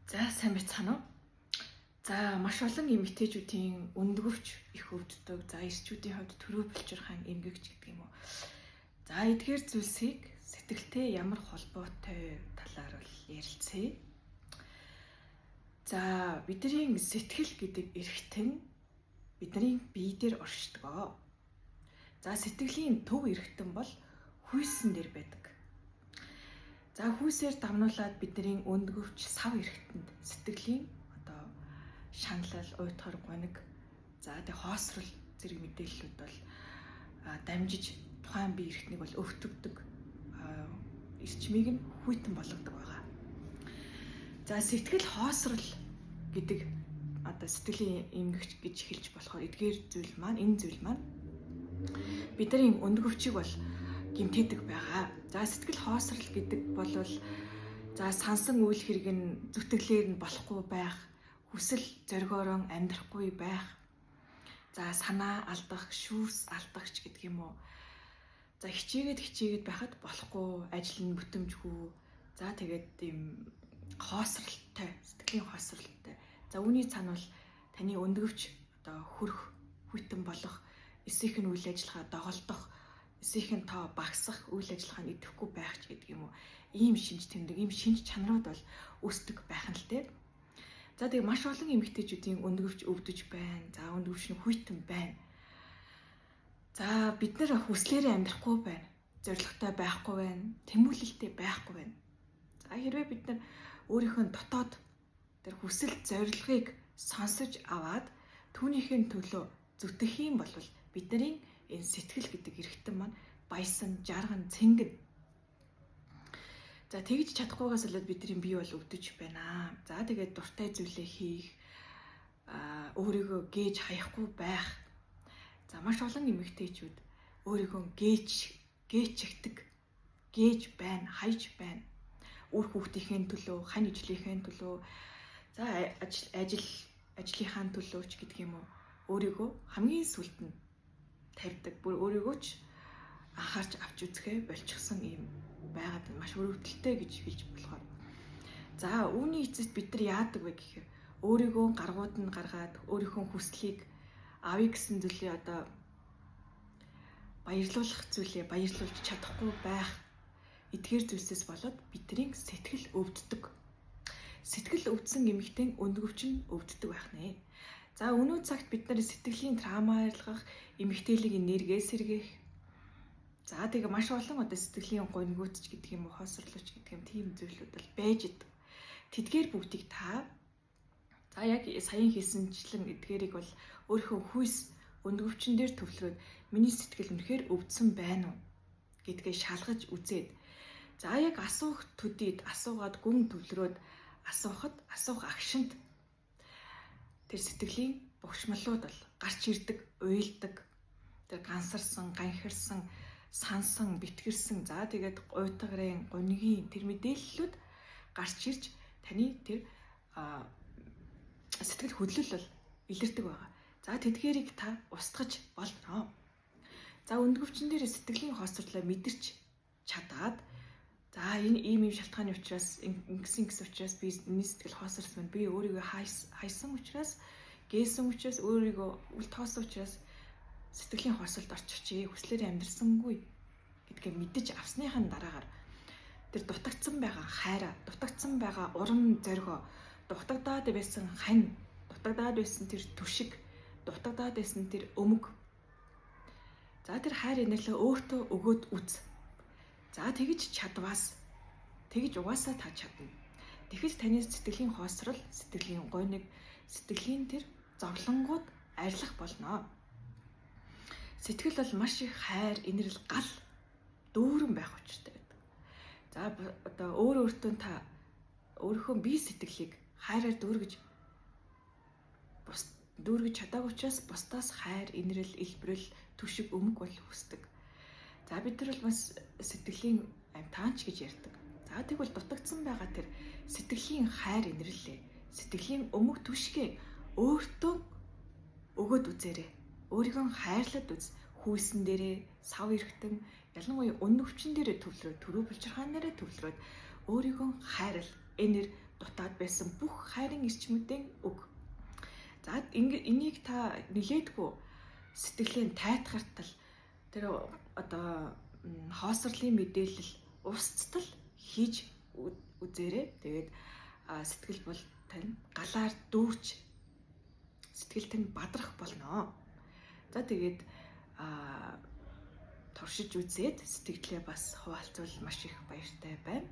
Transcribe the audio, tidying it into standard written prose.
За сайн байцгаана уу? За маш олон эмэгтэйчүүдийн өндгөвч их өвддөг. За эрчүүдийн хувьд төрөө булчирхайн эмгэгч гэдэг юм уу. За эдгээр зүйлсийг сэтгэлтэй ямар холбоотой талаар бол ярилцъя. За бидний сэтгэл гэдэг эрхтэн бидний бие дээр оршдог. За сэтгэлийн төв эрхтэн бол хүйсэн дээр байдаг. За хүйсээр давнуулаад бидний өндгөвч сав эрхтэнд сэтгэлийн шаналл, уйтгар, гониг, за тэг хоосрол зэрэг мэдээллүүд бол дамжиж тухайн бие эрхтнийг бол өвтгдөг. Эрчмийг нь хүйтэн болгодог байгаа. За сэтгэл хоосрол гэдэг сэтгэлийн эмгэгч гэж хэлж болохоор энэ зүйл маань бидний өндгөвчийг бол гэмтээдэг байгаа. За сэтгэл хоосрол гэдэг бол за сансан үйл хэрэг нь зүтгэлээр нь болохгүй байх, хүсэл зоригоороо амьдрахгүй байх, за санаа алдах, шүүс алдагч гэдэг юм уу. За хичээгээд байхад болохгүй, ажил нь бүтэмжгүй. За тэгээд ийм хоосролтой, сэтгэлийн хоосролтой. За үүний цаана бол таны өндгөвч хөрөх, хүйтэн болох, эсэх нь үйл ажиллагаа доголдох, эсэх нь тоо багасах, үйл ажиллагаа нь идэвхгүй байх ч гэдэг юм уу. Ийм шинж тэмдэг, ийм шинж чанарууд бол үүсдэг байх нь л дээ. За тэгээ маш олон эмэгтэйчүүдийн өндгөвч өвдөж байна. За өндгөвч нь хүйтэн байна. За бид нар хүслээрээ амьдрахгүй байна. Зоригтой байхгүй байна. Тэмүүлэлтэй байхгүй байна. За хэрвээ бид нар өөрийнхөө дотоод тэр хүсэл зорилгыг сонсож аваад түүнийхээ төлөө зүтгэх юм бол бидний энэ сэтгэл гэдэг эрхтэн маань баясан, жарган, цэнгэн. За тэгж чадахгүйгаас болоод бидний бие бол өвдөж байна. За тэгээд дуртай зүйлээ хийх, өөрийгөө гээж хаяхгүй байх. За маш олон эмэгтэйчүүд өөрийгөө гээчигдэг, гээж байна, хаяж байна. Үр хүүхдийнхээ төлөө, хань ижлийнхээ төлөө, за ажлынхаа төлөө ч гэдэг юм уу. Өөрийгөө хамгийн сүлд нь тавьдаг. Бүр өөрийгөө ч анхаарч авч үзэхэ болчихсон юм байгаад маш өрөвдөлтэй гэж хэлж болохоор. За үүний эцэст бид нар яадаг вэ гэхээр өөрийгөө гаргууд нь гаргаад өөрийнхөө хүслийг авъя гэсэн зүйлээ баярлуулах зүйлээ баярлуулж чадахгүй байх. Эдгээр зүйлсээс болоод бидний сэтгэл өвддөг. Сэтгэл өвдсөн эмэгтэй өндгөвч нь өвддөг байх нэ. За өнөө цагт бид нар сэтгэлийн травма арилгах, эмэгтэйлэг энергиээ сэргээх. За тэгээ маш олон сэтгэлийн гонигуутч гэдэг юм уу, хоосрлууч гэдэг юм тийм зүйлүүд бол байж идэг. Тэдгээр бүгдийг та за яг саяхан хийсэнчлэн эдгээрийг бол өөрийнхөө хүйс өндгөвчн дээр төвлөрөөд миний сэтгэл үнэхээр өвдсөн байна уу гэдгээ шалгаж үзээд за яг асуух төдийд асуугаад гүн төвлөрөөд асуух агшинд тэр сэтгэлийн бухимлууд бол гарч ирдэг, уйлдаг. Тэр гансарсан, ганхирсан, сансан, битгэрсэн, за тэгээд уйтгарын, гонигийн тэр мэдээллүүд гарч ирж таны тэр сэтгэл хөдлөл бол илэрдэг байгаа. За тэдгээрийг та устгаж болно. За өндгөвчн дээр сэтгэлийн хоосрлоо мэдэрч чадаад за энэ ийм шалтгааны учраас ингэсэн учраас би сэтгэл хоосрсон байна. Би өөрийгөө хайсан учраас, гээсэн учраас, өөрийгөө үл тоосон учраас сэтгэлийн хоосролд орчихжээ. Хүслээр амьдрсангүй гэдгээ мэдэж авсныхаа дараагаар тэр дутагдсан байгаа хайраа, дутагдсан байгаа урам зоригоо, дутагдаад байсан хань, дутагдаад байсан тэр түшиг, дутагдаад байсан тэр өмг. За тэр хайр инэрлээ өөртөө өгөөд үз. За тэгж чадваас тэгж угаасаа та чадна. Тэгэхэд таны сэтгэлийн хоосрол, сэтгэлийн гониг, сэтгэлийн тэр зовлонгууд арилах болно. Сэтгэл бол маш их хайр, инэрл, гал дүүрэн байх учиртай байдаг. За өөртөө та өөрийнхөө бие сэтгэлийг хайраар дүүргэж чадаагүй учраас бусдаас хайр, инэрл, илбэрэл, түшиг, өмг бол хүсдэг. За бид нар бол бас сэтгэлийн амтаанч гэж ярьдаг. За тэгвэл дутагдсан байгаа тэр сэтгэлийн хайр, инэрлээ, сэтгэлийн өмг, түшгээ өөртөө өгөөд үзээрэй. Өөрийгөө хайрлаад үз. Хүйсэн дээрээ, сав эрхтэн, ялангуяа өндгөвчн дээрээ төвлөрөөд, төрөө булчирхаан дээрээ төвлөрөөд өөрийгөө хайрал, энер, дутаад байсан бүх хайрын эрчмүүдийн үг. За энийг та нилээдгүй сэтгэлийн тайтгартал тэр одоо хоосрлын мэдээлэл устдал хийж үзээрэй. Тэгээд сэтгэл бол тань галаар дүүрч сэтгэл тань бадрах болно. За тэгээд туршиж үзээд сэтгэлдээ бас хуваалцвал маш их баяртай байна.